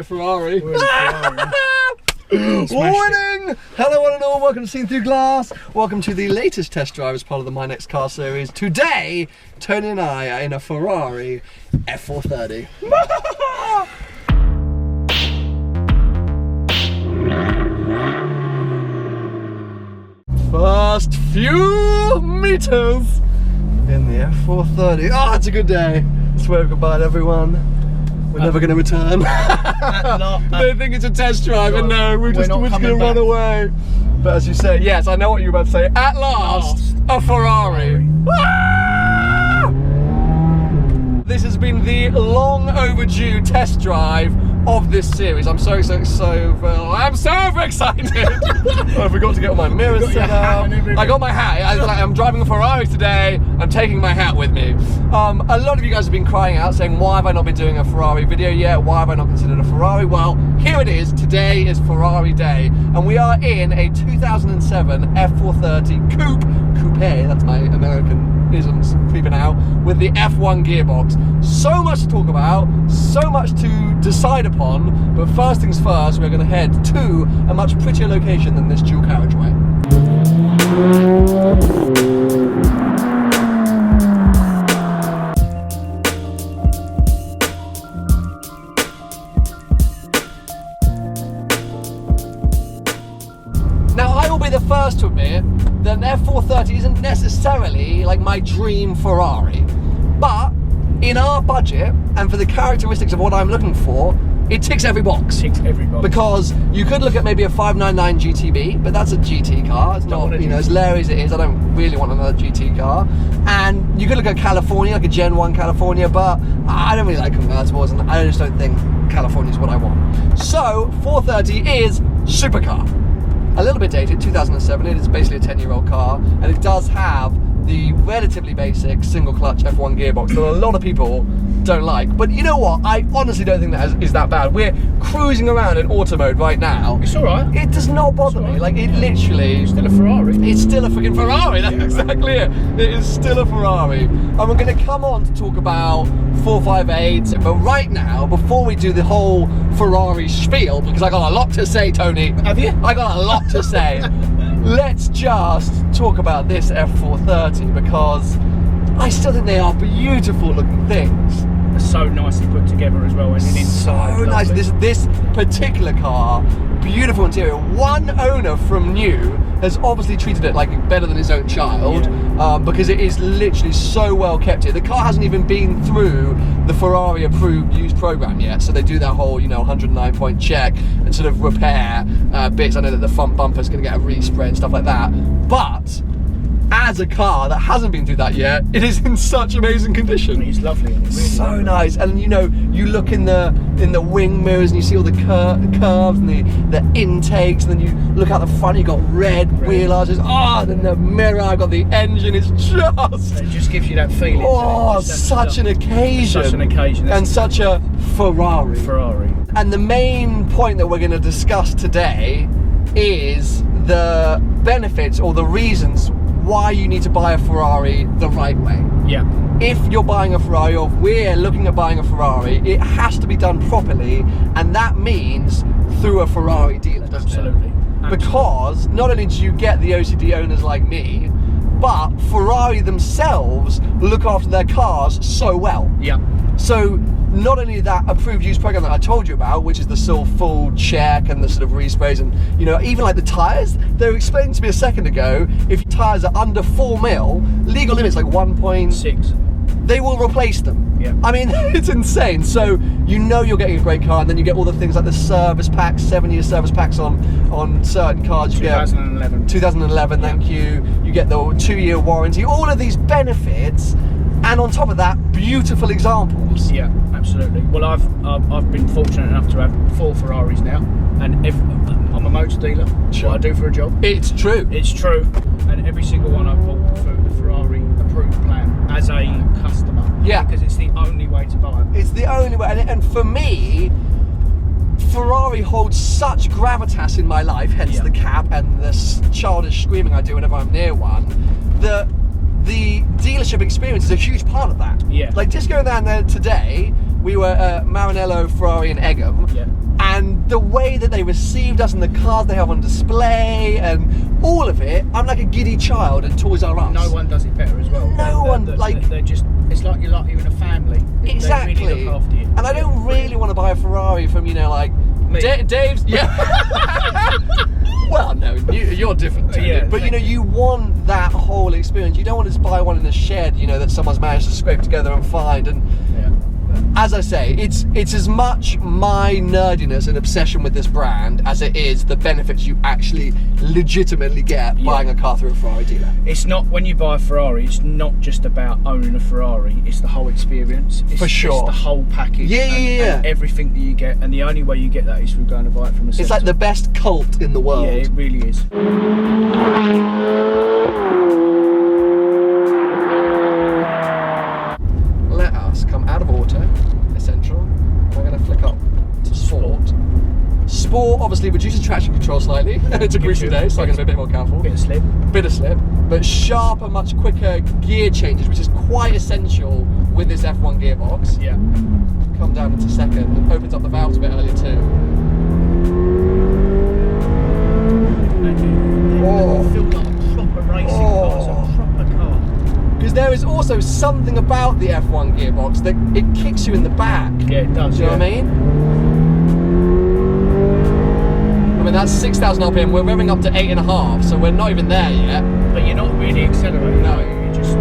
a Ferrari. We're in a Ferrari. Warning! Hello one and all, welcome to Seen Through Glass. Welcome to the latest test drive as part of the My Next Car series. Today, Tony and I are in a Ferrari F430. First few meters in the F430. Oh, it's a good day. Let's wave goodbye to everyone. We're never going to return. They think it's a test drive, and no, we're just going to run away. But as you say, yes, I know what you're about to say. At last, a Ferrari. This has been the long overdue test drive of this series. I'm so excited. I forgot to get all my mirrors set up. I got my hat. I'm driving a Ferrari today. I'm taking my hat with me. A lot of you guys have been crying out saying, why have I not been doing a Ferrari video yet? Why have I not considered a Ferrari? Well, here it is. Today is Ferrari Day, and we are in a 2007 F430 Coupe, that's my Americanisms creeping out, with the F1 gearbox. So much to talk about, so much to decide upon, but first things first, we're going to head to a much prettier location than this dual carriageway. Now, I will be the first to admit that an F430 isn't necessarily like my dream Ferrari, but in our budget and for the characteristics of what I'm looking for, it ticks every box. Ticks every box. Because you could look at maybe a 599 GTB, but that's a GT car. It's not, you know, as leery as it is, I don't really want another GT car. And you could look at California, like a Gen 1 California, but I don't really like convertibles, and I just don't think California is what I want. So 430 is supercar. A little bit dated, 2007. It is basically a 10-year-old car, and it does have the relatively basic single clutch F1 gearbox that a lot of people don't like. But you know what? I honestly don't think that is that bad. We're cruising around in auto mode right now. It's alright. It does not bother me. Like, it literally... It's still a Ferrari. It's still a freaking Ferrari. That's exactly it. It is still a Ferrari. And we're going to come on to talk about 458. But right now, before we do the whole Ferrari spiel, because I got a lot to say, Tony. Have you? I got a lot to say. Let's just talk about this F430, because I still think they are beautiful looking things. So nicely put together as well, isn't it? So nice. This particular car, beautiful interior. One owner from new has obviously treated it like better than his own child, because it is literally so well kept here. The car hasn't even been through the Ferrari approved used program yet, so they do that whole 109-point check and sort of repair bits. I know that the front bumper's going to get a respray and stuff like that, but as a car that hasn't been through that yet, it is in such amazing condition. It's lovely. It's really so lovely. Nice. And you look in the wing mirrors and you see all the curves and the intakes, and then you look out the front, you got red wheel arches. And then the mirror, I've got the engine. It's just... It just gives you that feeling. Oh, such an occasion. Such an occasion. And such a Ferrari. And the main point that we're going to discuss today is the benefits or the reasons why you need to buy a Ferrari the right way. Yeah. If you're buying a Ferrari, or if we're looking at buying a Ferrari, it has to be done properly, and that means through a Ferrari dealer, doesn't it? Absolutely. Because not only do you get the OCD owners like me, but Ferrari themselves look after their cars so well. Yeah. So not only that approved use program that I told you about, which is the sort of full check and the sort of resprays, and even like the tyres, they were explaining to me a second ago, if your tyres are under 4 mil, legal limits like 1.6, they will replace them. Yeah. I mean, it's insane. So you're getting a great car, and then you get all the things like the service packs, 7-year service packs on certain cars. You 2011. get 2011, thank you. You get the 2-year warranty, all of these benefits. And on top of that, beautiful examples. Yeah, absolutely. Well, I've been fortunate enough to have 4 Ferraris now, and I'm a motor dealer. Sure. What I do for a job. It's true. It's true. And every single one I've bought through the Ferrari approved plan as a customer. Yeah. Because it's the only way to buy it. It's the only way, and for me, Ferrari holds such gravitas in my life, hence the cap and the childish screaming I do whenever I'm near one, that the dealership experience is a huge part of that. Yeah. Like just going down there today, we were at Maranello Ferrari in Egham. Yeah. And the way that they received us and the cars they have on display and all of it, I'm like a giddy child at Toys R Us. No one does it better as well. They're just, it's like you're in a family. Exactly. They really look after you. And I don't really want to buy a Ferrari from, you know, like Dave's. Yeah. Well, no, you're different, too. Yeah, but you know, you want that whole experience. You don't want to just buy one in a shed, you know, that someone's managed to scrape together and find. And as I say, it's as much my nerdiness and obsession with this brand as it is the benefits you actually legitimately get buying a car through a Ferrari dealer. It's not, when you buy a Ferrari, it's not just about owning a Ferrari, it's the whole experience. For sure. It's the whole package. And everything that you get, and the only way you get that is through going to buy it from a centre. It's like the best cult in the world. Yeah, it really is. Let us come out of auto, essential. We're going to flick up to sport. Sport obviously reduces traction control slightly. It's a greasy day, so I'm going to be a bit more careful. Bit of slip. But sharper, much quicker gear changes, which is quite essential with this F1 gearbox. Yeah. Come down into second. It opens up the valves a bit earlier too. It feels like a proper racing car. It's a proper car. Because there is also something about the F1 gearbox that it kicks you in the back. Yeah, it does. Do you know what I mean? I mean, that's 6,000 RPM. We're revving up to 8.5, so we're not even there yet. But you're not really accelerating. No. You're just,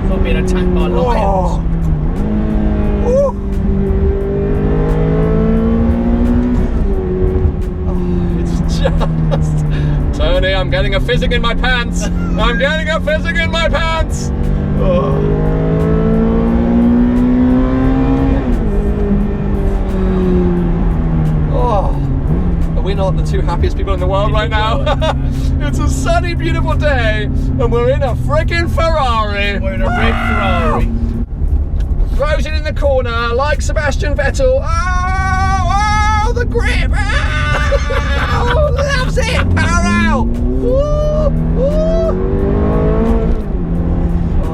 It's like being attacked by lions. Just Tony, I'm getting a fizzing in my pants. I'm getting a fizzing in my pants. Are we not the two happiest people in the world right now? It's a sunny, beautiful day, and we're in a freaking Ferrari. We're in a red Ferrari. Throws it in the corner like Sebastian Vettel. Oh, the grip! Oh, loves it! Power out!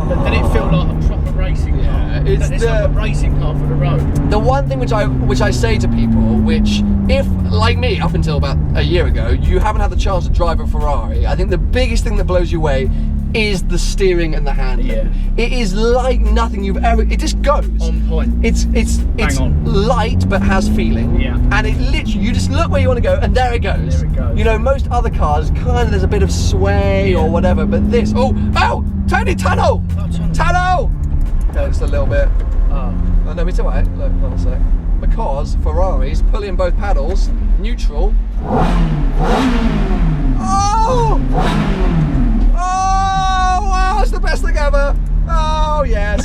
But did it feel like a proper racing car? It's like a racing car for the road. The one thing which I say to people, which if, like me, up until about a year ago, you haven't had the chance to drive a Ferrari, I think the biggest thing that blows you away is the steering and the handling. Yeah. It is like nothing you've ever. It just goes on point. It's on. light but has feeling. Yeah. And it literally, you just look where you want to go and there it goes. There it goes. You know, most other cars kind of there's a bit of sway or whatever, but this. Oh, Tony, tunnel. Tunnel. No, just a little bit. Oh no, it's alright. Look, hold on a sec. Because Ferraris pull in both paddles, neutral. Oh! Wow, it's the best thing ever. Oh, yes.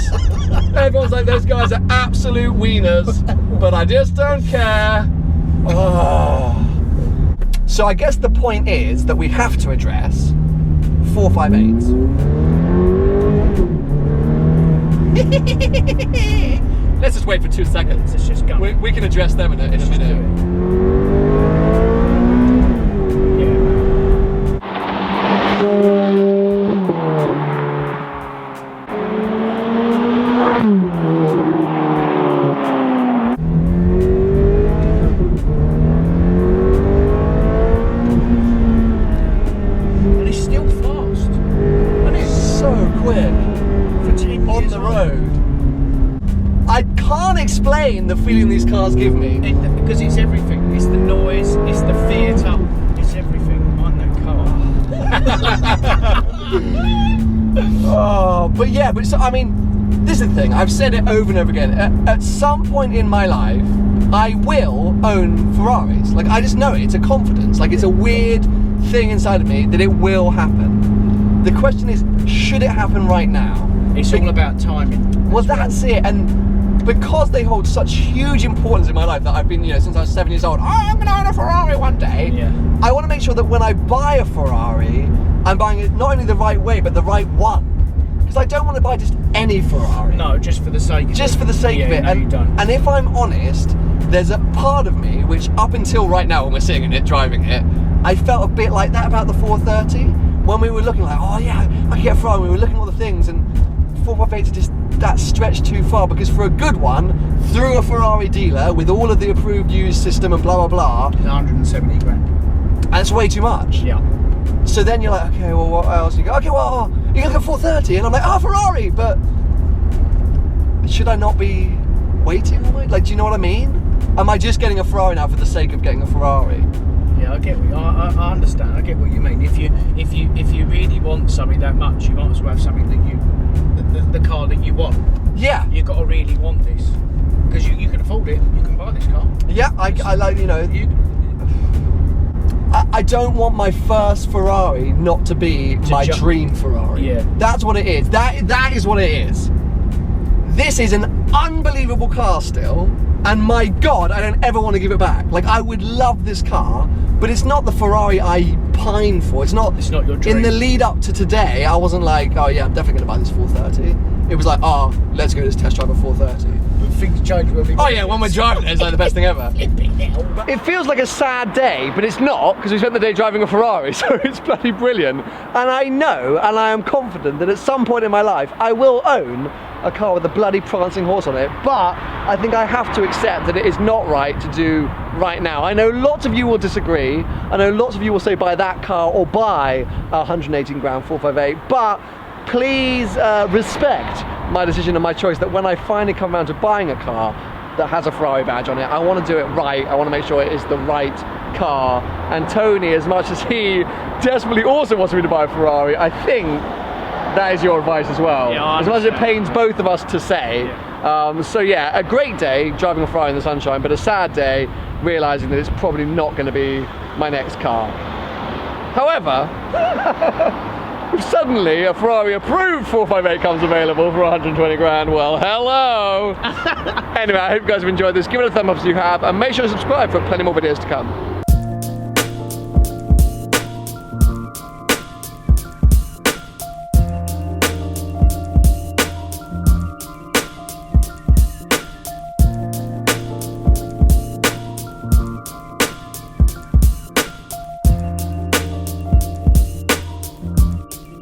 Everyone's like, those guys are absolute wieners, but I just don't care. Oh. So I guess the point is that we have to address 458s. Let's just wait for 2 seconds. Let's just go. We can address them in a minute. And it's still fast. And it's so quick. For 10 On years the road. I can't explain the feeling these cars give me. Because it's everything. It's the noise, it's the theatre, it's everything on that car. But so, I mean, this is the thing. I've said it over and over again. At some point in my life, I will own Ferraris. Like, I just know it. It's a confidence. Like, it's a weird thing inside of me that it will happen. The question is, should it happen right now? It's all about timing. Well, that's it. And because they hold such huge importance in my life that I've been, you know, since I was 7 years old, I'm going to own a Ferrari one day. Yeah. I want to make sure that when I buy a Ferrari, I'm buying it not only the right way, but the right one. Because I don't want to buy just any Ferrari. No, just for the sake of it. Just for the sake of it. No, you don't. And if I'm honest, there's a part of me which up until right now when we're sitting in it, driving it, I felt a bit like that about the 430. When we were looking like, oh yeah, I can get a Ferrari, we were looking at all the things and 458s are just that's stretched too far, because for a good one, through a Ferrari dealer with all of the approved used system and blah blah blah, 170 grand. and it's way too much. Yeah. So then you're like, okay, well, what else? You go, okay, well, you can look at 430, and I'm like, Ferrari, but should I not be waiting? Like, do you know what I mean? Am I just getting a Ferrari now for the sake of getting a Ferrari? Yeah, I get what I understand. I get what you mean. If you really want something that much, you might as well have something that the car that you want. Yeah. You've got to really want this, because you can afford it. You can buy this car. Yeah, I like, you know. I don't want my first Ferrari not to be my dream Ferrari. Yeah. That's what it is. That is what it is. This is an unbelievable car still, and my God, I don't ever want to give it back. Like, I would love this car, but it's not the Ferrari I pine for. It's not your dream. In the lead up to today, I wasn't like, oh yeah, I'm definitely going to buy this 430. It was like, oh, let's go to this test drive a 430. But things change when we. Oh yeah, when we're driving, it's like the best thing ever. It feels like a sad day, but it's not, because we spent the day driving a Ferrari, so it's bloody brilliant. And I know, and I am confident that at some point in my life, I will own a car with a bloody prancing horse on it, but I think I have to accept that it is not right to do right now. I know lots of you will disagree. I know lots of you will say buy that car or buy a 118 grand 458, but please respect my decision and my choice that when I finally come around to buying a car that has a Ferrari badge on it, I want to do it right. I want to make sure it is the right car. And Tony, as much as he desperately also wants me to buy a Ferrari, I think that is your advice as well. Yeah, as much as it pains both of us to say. Yeah. So yeah, a great day driving a Ferrari in the sunshine, but a sad day realising that it's probably not going to be my next car. However, if suddenly a Ferrari approved 458 comes available for 120 grand, well, hello! Anyway, I hope you guys have enjoyed this. Give it a thumb up if you have, and make sure to subscribe for plenty more videos to come.